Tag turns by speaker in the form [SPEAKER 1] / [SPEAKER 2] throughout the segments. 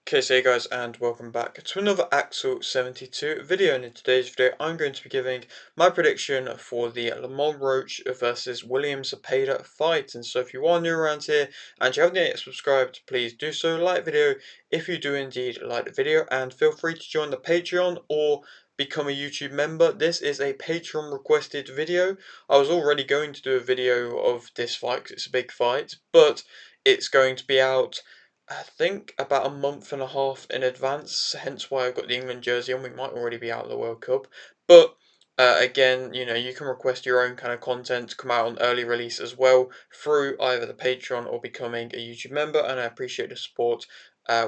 [SPEAKER 1] Okay, so hey guys, and welcome back to another Axel 72 video. And in today's video, I'm going to be giving my prediction for the Lamont Roach versus William Zepeda fight. And so if you are new around here and you haven't yet subscribed, please do so. Like the video if you do indeed like the video, and feel free to join the Patreon or become a YouTube member. This is a Patreon requested video. I was already going to do a video of this fight because it's a big fight, but it's going to be out I think about a month and a half in advance, hence why I've got the England jersey on. We might already be out of the World Cup. But again, you can request your own kind of content to come out on early release as well through either the Patreon or becoming a YouTube member, and I appreciate the support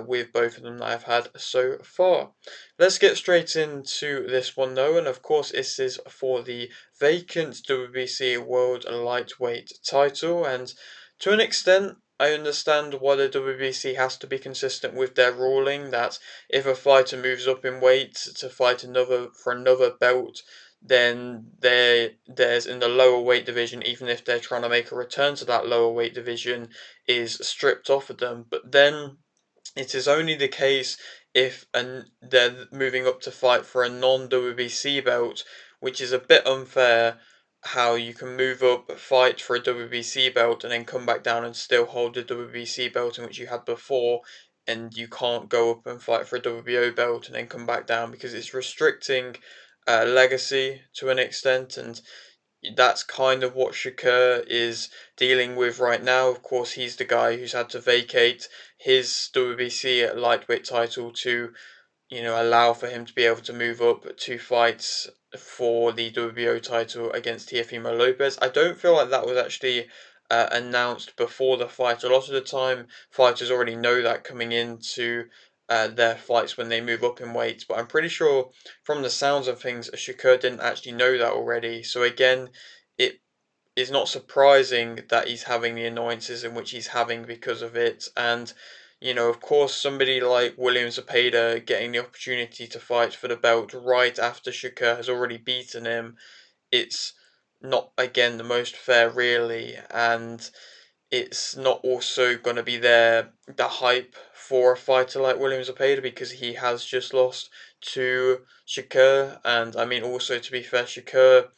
[SPEAKER 1] with both of them that I've had so far. Let's get straight into this one though, and of course this is for the vacant WBC World Lightweight title, and to an extent I understand why the WBC has to be consistent with their ruling that if a fighter moves up in weight to fight another belt, then there's in the lower weight division, even if they're trying to make a return to that lower weight division, is stripped off of them. But then it is only the case if they're moving up to fight for a non-WBC belt, which is a bit unfair. How you can move up, fight for a WBC belt, and then come back down and still hold the WBC belt in which you had before, and you can't go up and fight for a WBO belt and then come back down because it's restricting legacy to an extent, and that's kind of what Shakur is dealing with right now. Of course, he's the guy who's had to vacate his WBC lightweight title to, allow for him to be able to move up two fights for the WBO title against Teofimo Lopez. I don't feel like that was actually announced before the fight. A lot of the time, fighters already know that coming into their fights when they move up in weight. But I'm pretty sure from the sounds of things, Shakur didn't actually know that already. So again, it is not surprising that he's having the annoyances in which he's having because of it. And, of course, somebody like William Zepeda getting the opportunity to fight for the belt right after Shakur has already beaten him, it's not, again, the most fair, really. And it's not also going to be the hype for a fighter like William Zepeda because he has just lost to Shakur. And, I mean, also, to be fair, Shakur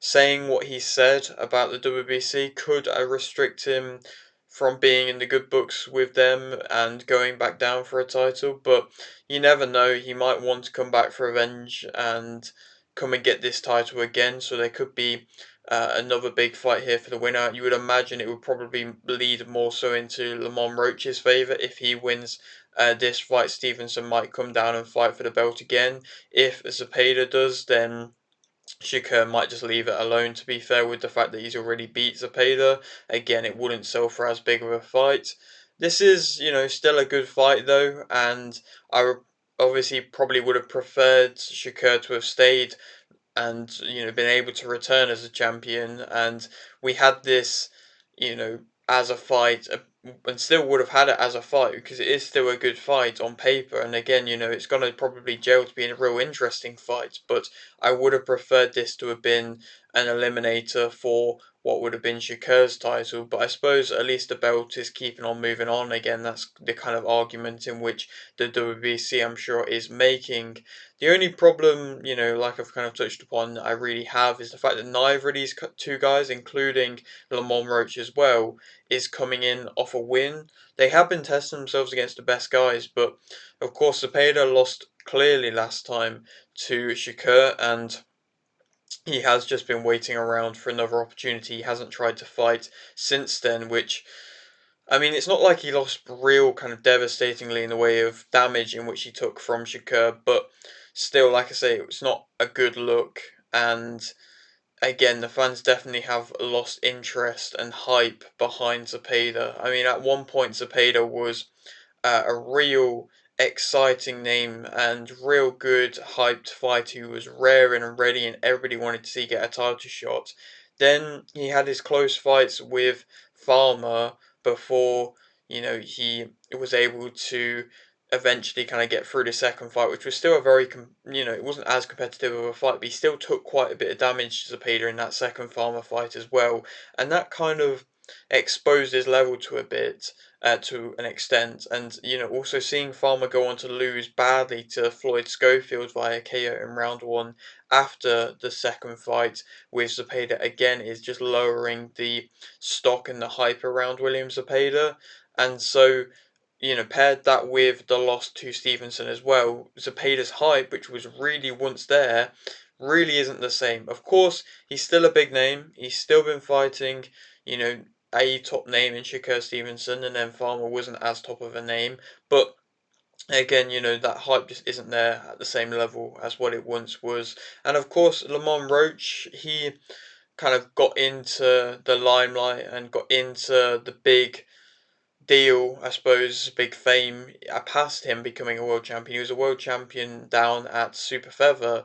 [SPEAKER 1] saying what he said about the WBC could restrict him from being in the good books with them and going back down for a title. But you never know, he might want to come back for revenge and come and get this title again. So there could be another big fight here for the winner. You would imagine it would probably lead more so into Lamont Roach's favour. If he wins this fight, Stevenson might come down and fight for the belt again. If Zepeda does, then Shakur might just leave it alone, to be fair, with the fact that he's already beat Zepeda. Again, it wouldn't sell for as big of a fight. This is, still a good fight, though, and obviously probably would have preferred Shakur to have stayed and, been able to return as a champion. And we had this, as a fight, and still would have had it as a fight because it is still a good fight on paper. And again, it's going to probably gel to be a real interesting fight. But I would have preferred this to have been an eliminator for what would have been Shakur's title. But I suppose at least the belt is keeping on moving on. Again, that's the kind of argument in which the WBC, I'm sure, is making. The only problem, like I've kind of touched upon, I really have is the fact that neither of these two guys, including Lamont Roach as well, is coming in off a win. They have been testing themselves against the best guys, but of course, Zepeda lost clearly last time to Shakur, and he has just been waiting around for another opportunity. He hasn't tried to fight since then, which, I mean, it's not like he lost real kind of devastatingly in the way of damage in which he took from Shakur, but still, like I say, it's not a good look. And again, the fans definitely have lost interest and hype behind Zepeda. I mean, at one point, Zepeda was a real exciting name and real good hyped fighter who was raring and ready, and everybody wanted to see get a title shot. Then he had his close fights with Farmer before he was able to eventually kind of get through the second fight, which was still a very it wasn't as competitive of a fight, but he still took quite a bit of damage to Zepeda in that second Farmer fight as well, and that kind of exposed his level to a bit. to an extent, and also seeing Farmer go on to lose badly to Floyd Schofield via KO in round one after the second fight with Zepeda again is just lowering the stock and the hype around William Zepeda, and so paired that with the loss to Stevenson as well, Zepeda's hype, which was really once there, really isn't the same. Of course, he's still a big name. He's still been fighting, you know, a top name in Shakur Stevenson, and then Farmer wasn't as top of a name. But again, that hype just isn't there at the same level as what it once was. And of course, Lamont Roach, he kind of got into the limelight and got into the big deal, I suppose, big fame past him becoming a world champion. He was a world champion down at Super Feather,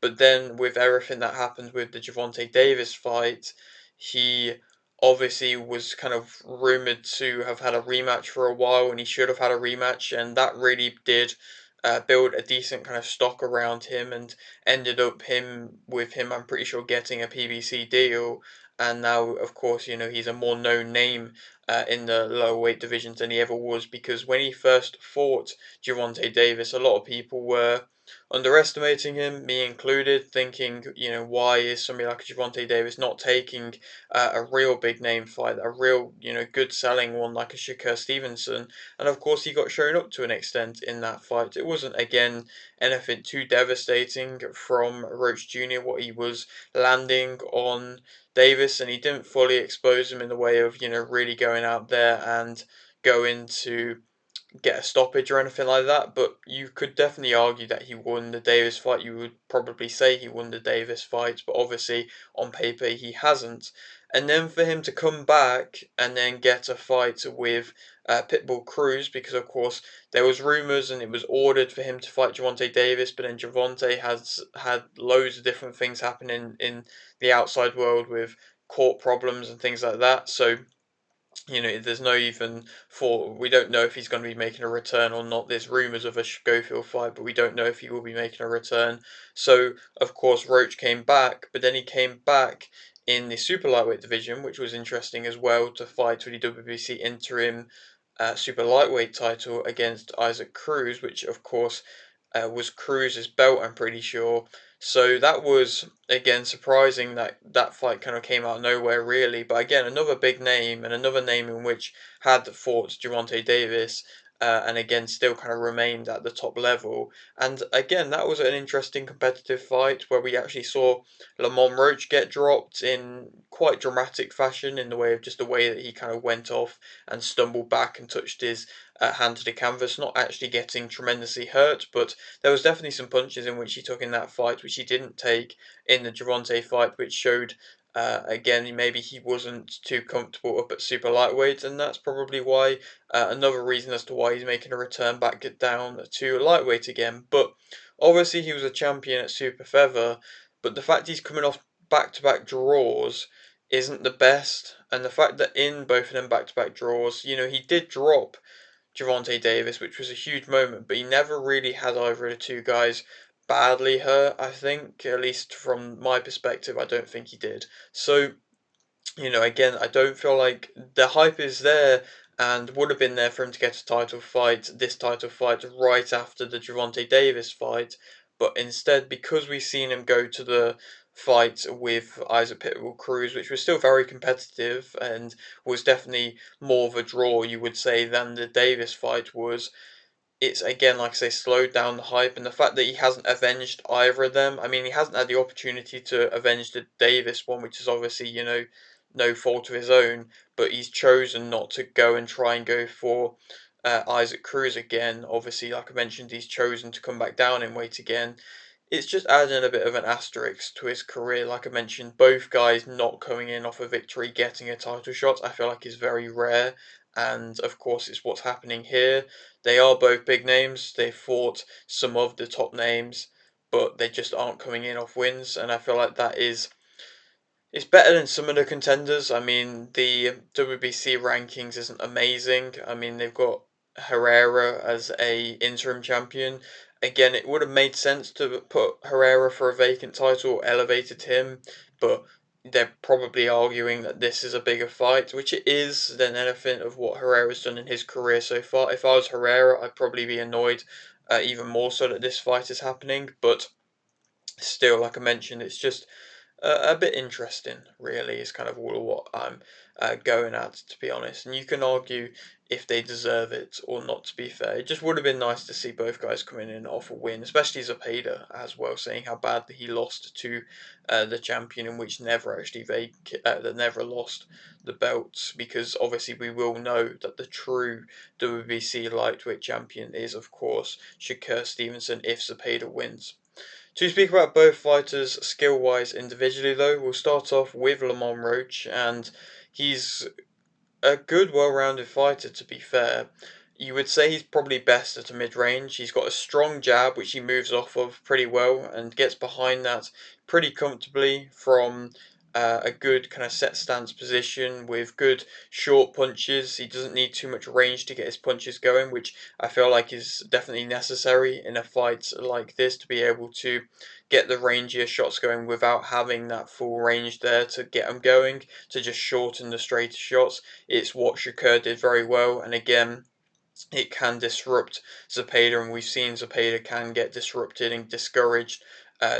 [SPEAKER 1] but then with everything that happened with the Gervonta Davis fight, he obviously was kind of rumored to have had a rematch for a while, and he should have had a rematch, and that really did build a decent kind of stock around him, and ended up with him. I'm pretty sure getting a PBC deal, and now, of course, he's a more known name in the lower weight divisions than he ever was, because when he first fought Gervonta Davis, a lot of people were underestimating him, me included, thinking, why is somebody like Gervonta Davis not taking a real big name fight, a real, good selling one like a Shakur Stevenson? And of course, he got shown up to an extent in that fight. It wasn't, again, anything too devastating from Roach Jr., what he was landing on Davis, and he didn't fully expose him in the way of really going out there and going to get a stoppage or anything like that. But you could definitely argue that he won the Davis fight. You would probably say he won the Davis fight, but obviously on paper he hasn't. And then for him to come back and then get a fight with Pitbull Cruz, because of course there was rumours and it was ordered for him to fight Gervonta Davis, but then Gervonta has had loads of different things happening in the outside world with court problems and things like that. So there's no even thought. We don't know if he's going to be making a return or not. There's rumours of a Schofield fight, but we don't know if he will be making a return. So, of course, Roach came back, but then he came back in the super lightweight division, which was interesting as well, to fight for the WBC interim super lightweight title against Isaac Cruz, which, of course, was Cruz's belt, I'm pretty sure. So that was, again, surprising that that fight kind of came out of nowhere, really. But again, another big name, and another name in which had fought Gervonta Davis, and again, still kind of remained at the top level. And again, that was an interesting competitive fight where we actually saw Lamont Roach get dropped in quite dramatic fashion, in the way of just the way that he kind of went off and stumbled back and touched his hand to the canvas, not actually getting tremendously hurt, but there was definitely some punches in which he took in that fight, which he didn't take in the Gervonta fight, which showed, again, maybe he wasn't too comfortable up at super lightweight, and that's probably why, another reason as to why he's making a return back down to lightweight again. But obviously he was a champion at super feather, but the fact he's coming off back-to-back draws isn't the best, and the fact that in both of them back-to-back draws, he did drop Gervonta Davis, which was a huge moment, but he never really had either of the two guys badly hurt, I think. At least from my perspective, I don't think he did. So, again, I don't feel like the hype is there and would have been there for him to get a title fight, this title fight, right after the Gervonta Davis fight. But instead, because we've seen him go to the fight with Isaac Pitbull Cruz, which was still very competitive and was definitely more of a draw, you would say, than the Davis fight was, it's again, like I say, slowed down the hype, and the fact that he hasn't avenged either of them. I mean, he hasn't had the opportunity to avenge the Davis one, which is obviously, no fault of his own, but he's chosen not to go and try and go for Isaac Cruz again. Obviously, like I mentioned, he's chosen to come back down in weight again. It's just adding a bit of an asterisk to his career. Like I mentioned, both guys not coming in off a victory, getting a title shot, I feel like is very rare. And of course, it's what's happening here. They are both big names. They fought some of the top names, but they just aren't coming in off wins. And I feel like that is, it's better than some of the contenders. I mean, the WBC rankings isn't amazing. I mean, they've got Herrera as a interim champion. Again, it would have made sense to put Herrera for a vacant title, elevated him, but they're probably arguing that this is a bigger fight, which it is, than anything of what Herrera's done in his career so far. If I was Herrera, I'd probably be annoyed even more so that this fight is happening, but still, like I mentioned, it's just a bit interesting, really, is kind of all of what I'm going at, to be honest. And you can argue if they deserve it or not, to be fair. It just would have been nice to see both guys coming in off a win, especially Zepeda as well, saying how badly he lost to the champion, in which never actually that never lost the belts, because obviously we will know that the true WBC lightweight champion is, of course, Shakur Stevenson if Zepeda wins. To speak about both fighters skill-wise individually, though, we'll start off with Lamont Roach, and he's a good, well-rounded fighter, to be fair. You would say he's probably best at a mid-range. He's got a strong jab, which he moves off of pretty well and gets behind that pretty comfortably from a good kind of set stance position with good short punches. He doesn't need too much range to get his punches going, which I feel like is definitely necessary in a fight like this to be able to get the rangier shots going without having that full range there to get them going, to just shorten the straighter shots. It's what Shakur did very well, and again, it can disrupt Zepeda, and we've seen Zepeda can get disrupted and discouraged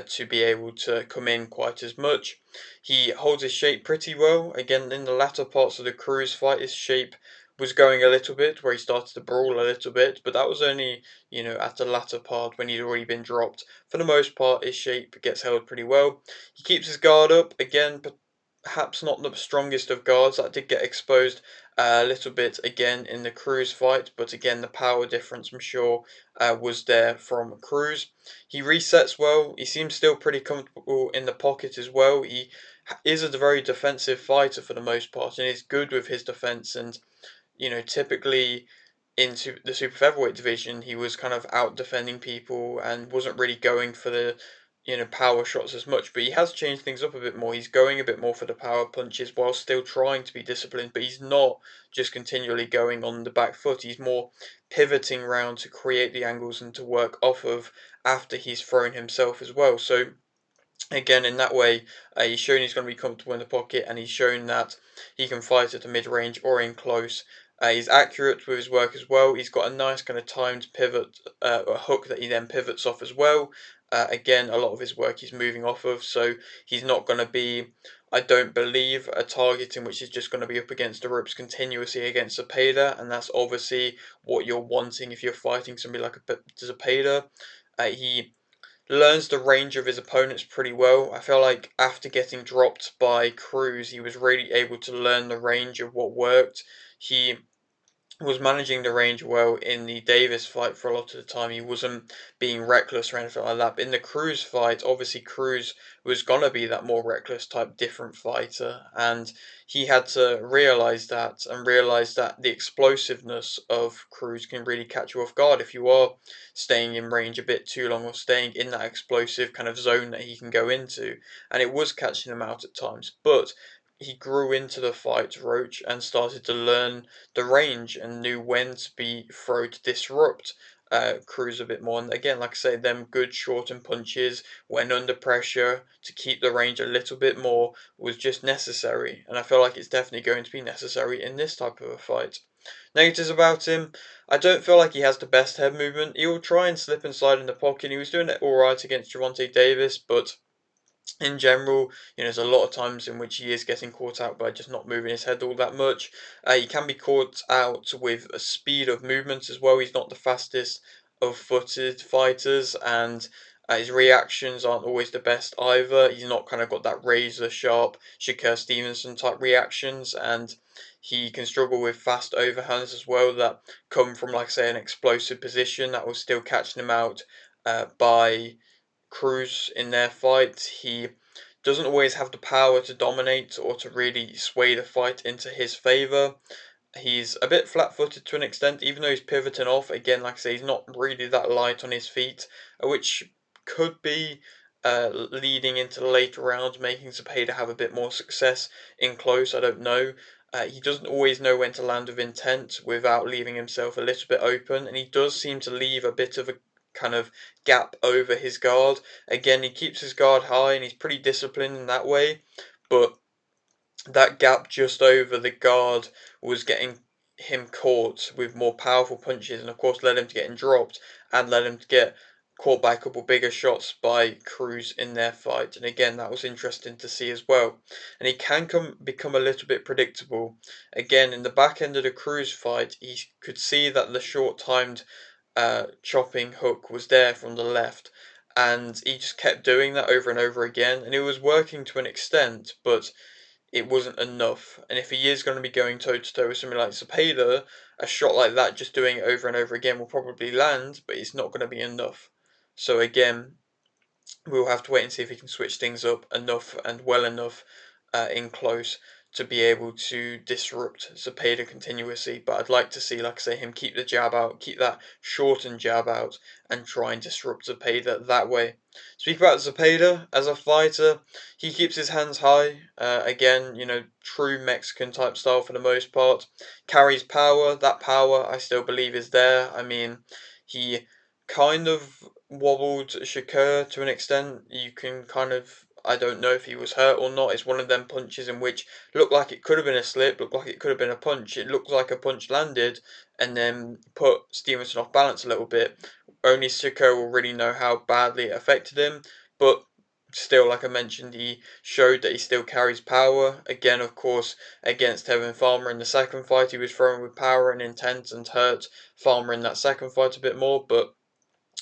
[SPEAKER 1] to be able to come in quite as much. He holds his shape pretty well. Again, in the latter parts of the Cruz fight, his shape was going a little bit, where he started to brawl a little bit, but that was only, at the latter part when he'd already been dropped. For the most part, his shape gets held pretty well. He keeps his guard up, again, but perhaps not the strongest of guards. That did get exposed a little bit again in the Cruz fight, but again the power difference I'm sure was there from Cruz. He resets well. He seems still pretty comfortable in the pocket as well. He is a very defensive fighter for the most part and is good with his defense, and typically into the super featherweight division, he was kind of out defending people and wasn't really going for the power shots as much. But he has changed things up a bit more. He's going a bit more for the power punches while still trying to be disciplined. But he's not just continually going on the back foot. He's more pivoting round to create the angles and to work off of after he's thrown himself as well. So again, in that way, he's shown he's going to be comfortable in the pocket, and he's shown that he can fight at the mid-range or in close. He's accurate with his work as well. He's got a nice kind of timed pivot, a hook that he then pivots off as well. Again, a lot of his work he's moving off of, so he's not going to be, I don't believe, a target in which he's just going to be up against the ropes continuously against Zepeda, and that's obviously what you're wanting if you're fighting somebody like a Zepeda. He learns the range of his opponents pretty well. I feel like after getting dropped by Cruz, he was really able to learn the range of what worked. He was managing the range well in the Davis fight for a lot of the time. He wasn't being reckless or anything like that. But in the Cruz fight, obviously Cruz was gonna be that more reckless type, different fighter, and he had to realize that the explosiveness of Cruz can really catch you off guard if you are staying in range a bit too long or staying in that explosive kind of zone that he can go into, and it was catching him out at times, but he grew into the fight, Roach, and started to learn the range and knew when to be thrown to disrupt Cruz a bit more. And again, like I say, them good shortened punches when under pressure to keep the range a little bit more was just necessary. And I feel like it's definitely going to be necessary in this type of a fight. Negatives about him, I don't feel like he has the best head movement. He will try and slip and slide in the pocket. He was doing it alright against Gervonta Davis, but in general, there's a lot of times in which he is getting caught out by just not moving his head all that much. He can be caught out with a speed of movement as well. He's not the fastest of footed fighters, and his reactions aren't always the best either. He's not kind of got that razor sharp Shakur Stevenson type reactions, and he can struggle with fast overhands as well that come from, like I say, an explosive position that was still catching him out by Cruz in their fight. He doesn't always have the power to dominate or to really sway the fight into his favour. He's a bit flat-footed to an extent, even though he's pivoting off. Again, like I say, he's not really that light on his feet, which could be leading into the later rounds, making Zepeda have a bit more success in close. I don't know. He doesn't always know when to land with intent without leaving himself a little bit open, and he does seem to leave a bit of a kind of gap over his guard. Again, he keeps his guard high and he's pretty disciplined in that way, but that gap just over the guard was getting him caught with more powerful punches, and of course led him to getting dropped and led him to get caught by a couple bigger shots by Cruz in their fight. And again, that was interesting to see as well. And he can become a little bit predictable. Again, in the back end of the Cruz fight, he could see that the short-timed chopping hook was there from the left, and he just kept doing that over and over again, and it was working to an extent, but it wasn't enough. And if he is going to be going toe to toe with somebody like Zepeda, a shot like that, just doing it over and over again, will probably land, but it's not going to be enough. So again, we'll have to wait and see if he can switch things up enough and well enough in close to be able to disrupt Zepeda continuously. But I'd like to see, like I say, him keep the jab out, keep that shortened jab out, and try and disrupt Zepeda that way. Speak about Zepeda as a fighter, he keeps his hands high. Again, you know, true Mexican type style for the most part. Carries power. That power, I still believe, is there. I mean, he kind of wobbled Shakur to an extent. You can kind of, I don't know if he was hurt or not. It's one of them punches in which looked like it could have been a slip, looked like it could have been a punch. It looked like a punch landed and then put Stevenson off balance a little bit. Only Shakur will really know how badly it affected him, but still, like I mentioned, he showed that he still carries power. Again, of course, against Tevin Farmer in the second fight, he was throwing with power and intent and hurt Farmer in that second fight a bit more, but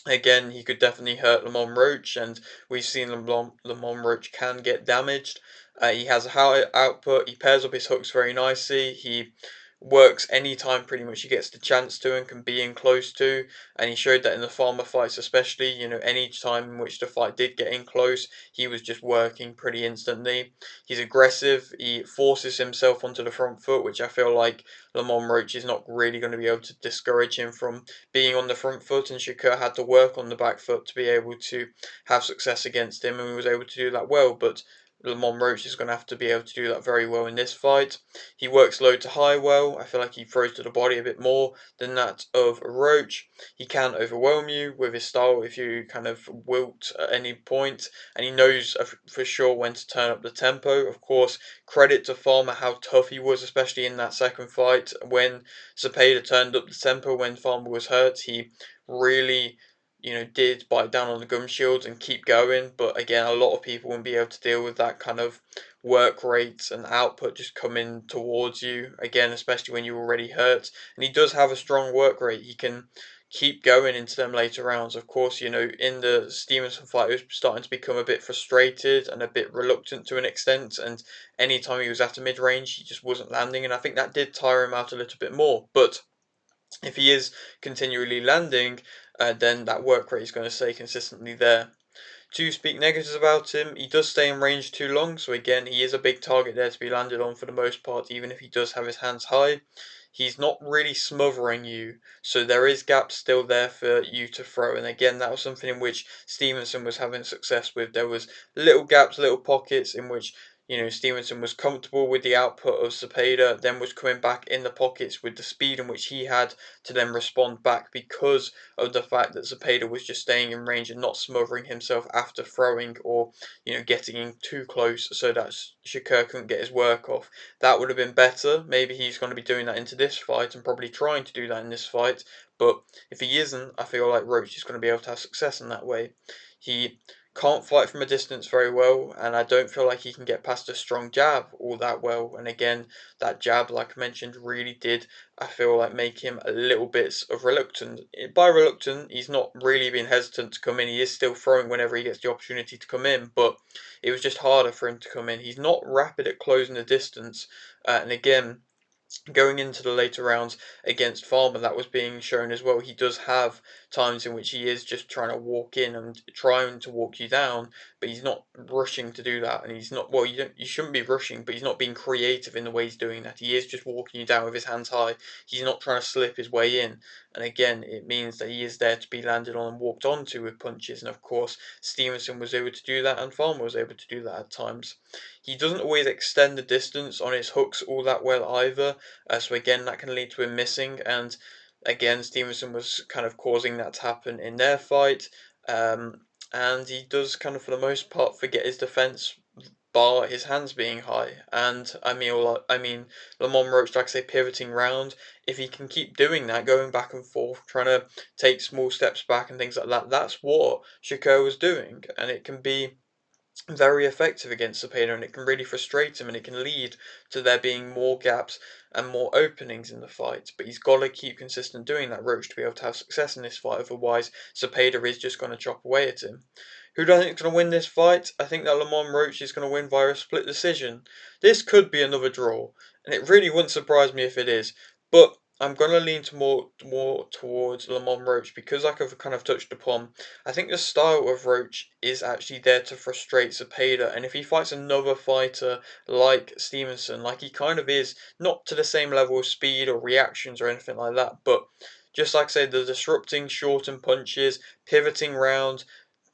[SPEAKER 1] again, he could definitely hurt Lamont Roach, and we've seen Lamont Roach can get damaged. He has a high output, he pairs up his hooks very nicely, he works anytime pretty much he gets the chance to and can be in close to, and he showed that in the Farmer fights especially, you know, any time in which the fight did get in close, he was just working pretty instantly. He's aggressive, he forces himself onto the front foot, which I feel like Lamont Roach is not really going to be able to discourage him from being on the front foot, and Shakur had to work on the back foot to be able to have success against him, and he was able to do that well, but Lamont Roach is going to have to be able to do that very well in this fight. He works low to high well. I feel like he throws to the body a bit more than that of Roach. He can overwhelm you with his style if you kind of wilt at any point, and he knows for sure when to turn up the tempo. Of course, credit to Farmer how tough he was, especially in that second fight when Zepeda turned up the tempo when Farmer was hurt. He really, you know, did bite down on the gum shields and keep going. But again, a lot of people won't be able to deal with that kind of work rate and output just coming towards you. Again, especially when you're already hurt. And he does have a strong work rate. He can keep going into them later rounds. Of course, you know, in the Stevenson fight, he was starting to become a bit frustrated and a bit reluctant to an extent. And anytime he was at a mid range, he just wasn't landing. And I think that did tire him out a little bit more. But if he is continually landing, then that work rate is going to stay consistently there. To speak negatives about him, he does stay in range too long, so again, he is a big target there to be landed on for the most part, even if he does have his hands high. He's not really smothering you, so there is gaps still there for you to throw, and again, that was something in which Stevenson was having success with. There was little gaps, little pockets in which, you know, Stevenson was comfortable with the output of Zepeda, then was coming back in the pockets with the speed in which he had to then respond back because of the fact that Zepeda was just staying in range and not smothering himself after throwing or, you know, getting in too close so that Shakur couldn't get his work off. That would have been better. Maybe he's going to be doing that into this fight and probably trying to do that in this fight. But if he isn't, I feel like Roach is going to be able to have success in that way. He can't fight from a distance very well, and I don't feel like he can get past a strong jab all that well. And again, that jab, like I mentioned, really did, I feel like, make him a little bit of reluctant. By reluctant, he's not really being hesitant to come in. He is still throwing whenever he gets the opportunity to come in, but it was just harder for him to come in. He's not rapid at closing the distance, and again, going into the later rounds against Farmer, that was being shown as well. He does have times in which he is just trying to walk in and trying to walk you down, but he's not rushing to do that. And he's not, well, you shouldn't be rushing, but he's not being creative in the way he's doing that. He is just walking you down with his hands high. He's not trying to slip his way in. And again, it means that he is there to be landed on and walked onto with punches. And of course, Stevenson was able to do that, and Farmer was able to do that at times. He doesn't always extend the distance on his hooks all that well either. So again, that can lead to him missing, and again, Stevenson was kind of causing that to happen in their fight. And he does kind of, for the most part, forget his defense bar his hands being high. And I mean, Lamont Roach, like I say, pivoting round. If he can keep doing that, going back and forth, trying to take small steps back and things like that, that's what Shakur was doing, and it can be very effective against Zepeda, and it can really frustrate him, and it can lead to there being more gaps and more openings in the fight. But he's got to keep consistent doing that, Roach, to be able to have success in this fight. Otherwise, Zepeda is just going to chop away at him. Who do I think is going to win this fight? I think that Lamont Roach is going to win via a split decision. This could be another draw, and it really wouldn't surprise me if it is. But I'm going to lean to more towards Lamont Roach because, like I've kind of touched upon, I think the style of Roach is actually there to frustrate Zepeda, and if he fights another fighter like Stevenson, like he kind of is, not to the same level of speed or reactions or anything like that, but just like I said, the disrupting short and punches, pivoting round,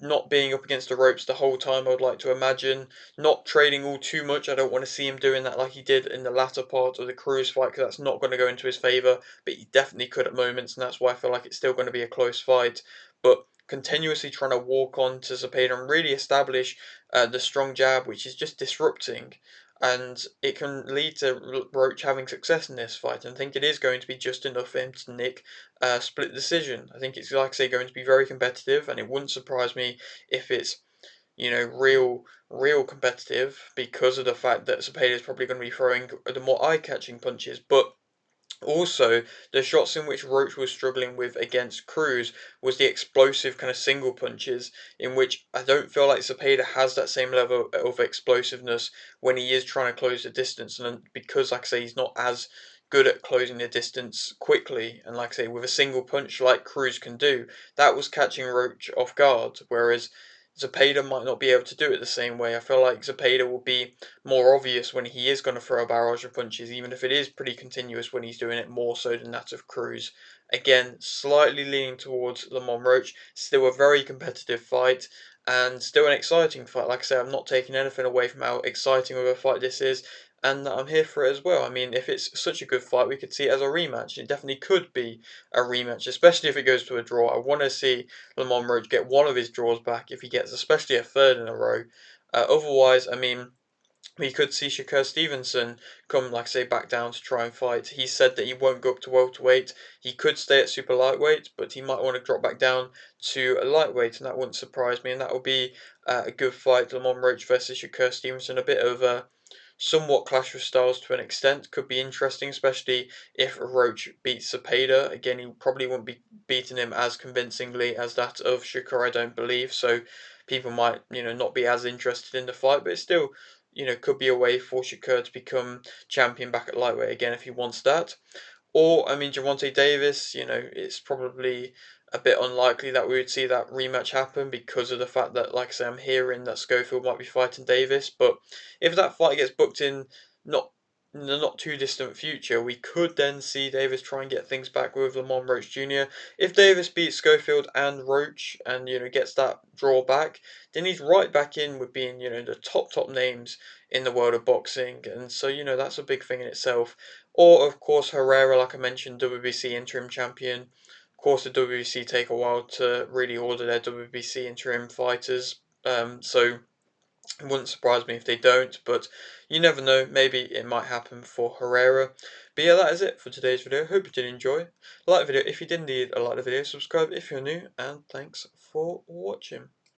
[SPEAKER 1] not being up against the ropes the whole time, I would like to imagine, not trading all too much. I don't want to see him doing that like he did in the latter part of the Cruz fight, because that's not going to go into his favour, but he definitely could at moments, and that's why I feel like it's still going to be a close fight. But continuously trying to walk on to Zepeda and really establish the strong jab, which is just disrupting. And it can lead to Roach having success in this fight. And I think it is going to be just enough for him to nick a split decision. I think it's, like I say, going to be very competitive, and it wouldn't surprise me if it's, real competitive, because of the fact that Zepeda is probably going to be throwing the more eye-catching punches. But also, the shots in which Roach was struggling with against Cruz was the explosive kind of single punches, in which I don't feel like Zepeda has that same level of explosiveness when he is trying to close the distance, and because, like I say, he's not as good at closing the distance quickly, and like I say, with a single punch like Cruz can do, that was catching Roach off guard, whereas Zepeda might not be able to do it the same way. I feel like Zepeda will be more obvious when he is going to throw a barrage of punches, even if it is pretty continuous when he's doing it, more so than that of Cruz. Again, slightly leaning towards Lamont Roach. Still a very competitive fight, and still an exciting fight. Like I say, I'm not taking anything away from how exciting of a fight this is, and I'm here for it as well. I mean, if it's such a good fight, we could see it as a rematch. It definitely could be a rematch, especially if it goes to a draw. I want to see Lamont Roach get one of his draws back if he gets especially a third in a row. Otherwise, I mean, we could see Shakur Stevenson come, like I say, back down to try and fight. He said that he won't go up to welterweight. He could stay at super lightweight, but he might want to drop back down to a lightweight, and that wouldn't surprise me. And that would be a good fight. Lamont Roach versus Shakur Stevenson, a bit of a somewhat clash of styles to an extent. Could be interesting, especially if Roach beats Zepeda. Again, he probably won't be beating him as convincingly as that of Shakur, I don't believe. So people might, not be as interested in the fight, but it's still, could be a way for Shakur to become champion back at lightweight again if he wants that. Or, I mean, Gervonta Davis, it's probably a bit unlikely that we would see that rematch happen because of the fact that, like I say, I'm hearing that Schofield might be fighting Davis. But if that fight gets booked not in the not too distant future, we could then see Davis try and get things back with Lamont Roach Jr. If Davis beats Schofield and Roach and, gets that draw back, then he's right back in with being, the top names in the world of boxing. And so, that's a big thing in itself. Or, of course, Herrera, like I mentioned, WBC interim champion. Of course, the WBC take a while to really order their WBC interim fighters. So it wouldn't surprise me if they don't, but you never know. Maybe it might happen for Herrera. But yeah, that is it for today's video. Hope you did enjoy. Like the video if you did indeed like the video. Subscribe if you're new, and thanks for watching.